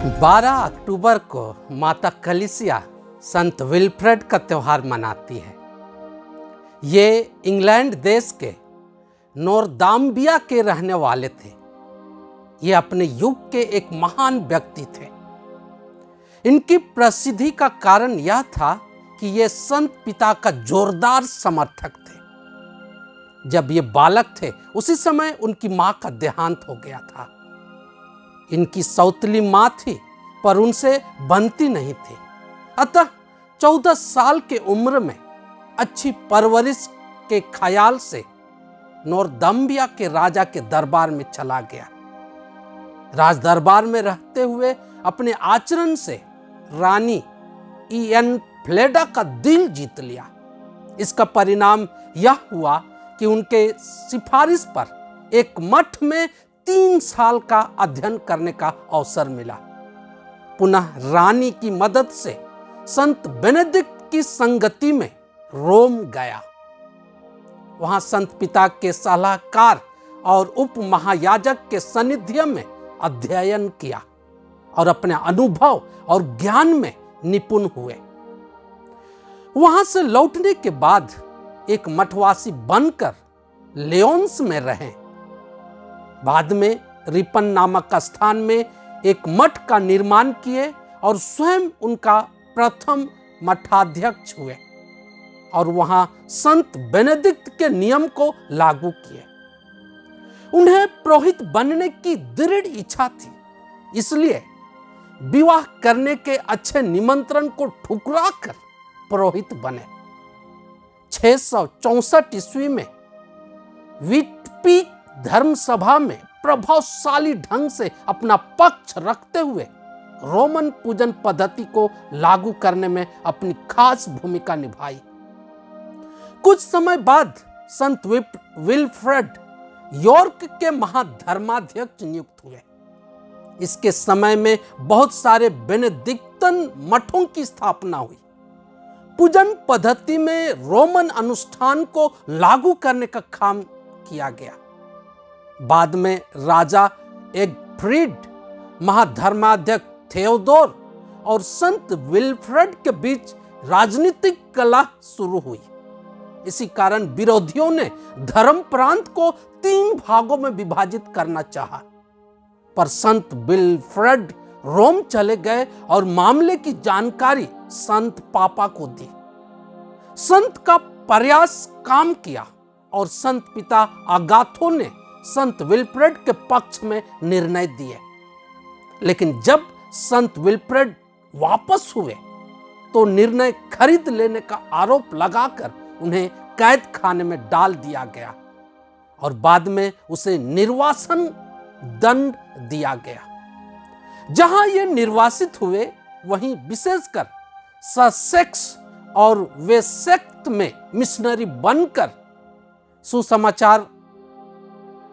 12 अक्टूबर को माता कलीसिया संत विल्फ्रेड का त्यौहार मनाती है। ये इंग्लैंड देश के नॉर्दाम्बिया के रहने वाले थे। ये अपने युग के एक महान व्यक्ति थे। इनकी प्रसिद्धि का कारण यह था कि ये संत पिता का जोरदार समर्थक थे। जब ये बालक थे उसी समय उनकी मां का देहांत हो गया था। इनकी सौतेली मां थी पर उनसे बनती नहीं थी। अतः 14 साल के उम्र में अच्छी परवरिश के ख्याल से नॉर्दम्बिया के राजा के दरबार में चला गया। राज दरबार में रहते हुए अपने आचरण से रानी ईएन फ्लेडा का दिल जीत लिया। इसका परिणाम यह हुआ कि उनके सिफारिश पर एक मठ में 3 साल का अध्ययन करने का अवसर मिला। पुनः रानी की मदद से संत बेनेडिक्ट की संगति में रोम गया। वहां संत पिता के सलाहकार और उप महायाजक के सानिध्य में अध्ययन किया और अपने अनुभव और ज्ञान में निपुण हुए। वहां से लौटने के बाद एक मठवासी बनकर लियोन्स में रहे। बाद में रिपन नामक स्थान में एक मठ का निर्माण किए और स्वयं उनका प्रथम मठाध्यक्ष हुए और वहां संत बेनेडिक्ट के नियम को लागू किए। उन्हें पुरोहित बनने की दृढ़ इच्छा थी, इसलिए विवाह करने के अच्छे निमंत्रण को ठुकराकर पुरोहित बने। 664 ईस्वी में विट्बी धर्म सभा में प्रभावशाली ढंग से अपना पक्ष रखते हुए रोमन पूजन पद्धति को लागू करने में अपनी खास भूमिका निभाई। कुछ समय बाद संत विल्फ्रेड यॉर्क के महाधर्माध्यक्ष नियुक्त हुए। इसके समय में बहुत सारे बेनेडिक्तन मठों की स्थापना हुई। पूजन पद्धति में रोमन अनुष्ठान को लागू करने का काम किया गया। बाद में राजा एगफ्रीड, महाधर्माध्यक्ष थियोडोर और संत विल्फ्रेड के बीच राजनीतिक कलह शुरू हुई। इसी कारण विरोधियों ने धर्म प्रांत को 3 भागों में विभाजित करना चाहा, पर संत विल्फ्रेड रोम चले गए और मामले की जानकारी संत पापा को दी। संत का प्रयास काम किया और संत पिता अगाथो ने संत विल्फ्रेड के पक्ष में निर्णय दिए। लेकिन जब संत विल्फ्रेड वापस हुए तो निर्णय खरीद लेने का आरोप लगाकर उन्हें कैद खाने में डाल दिया गया और बाद में उसे निर्वासन दंड दिया गया। जहां ये निर्वासित हुए वहीं विशेषकर ससेक्स और वेसेक्स में मिशनरी बनकर सुसमाचार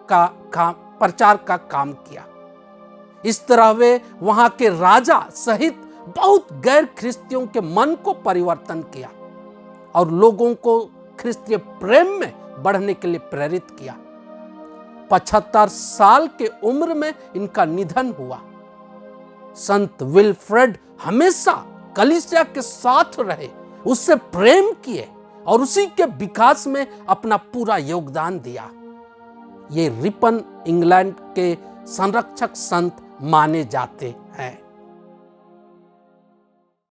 का प्रचार का काम किया। इस तरह वे वहां के राजा सहित बहुत गैर ख्रिस्तियों के मन को परिवर्तन किया और लोगों को ख्रिस्तीय प्रेम में बढ़ने के लिए प्रेरित किया। 75 साल के उम्र में इनका निधन हुआ। संत विल्फ्रेड हमेशा कलीसिया के साथ रहे, उससे प्रेम किए और उसी के विकास में अपना पूरा योगदान दिया। ये रिपन इंग्लैंड के संरक्षक संत माने जाते हैं।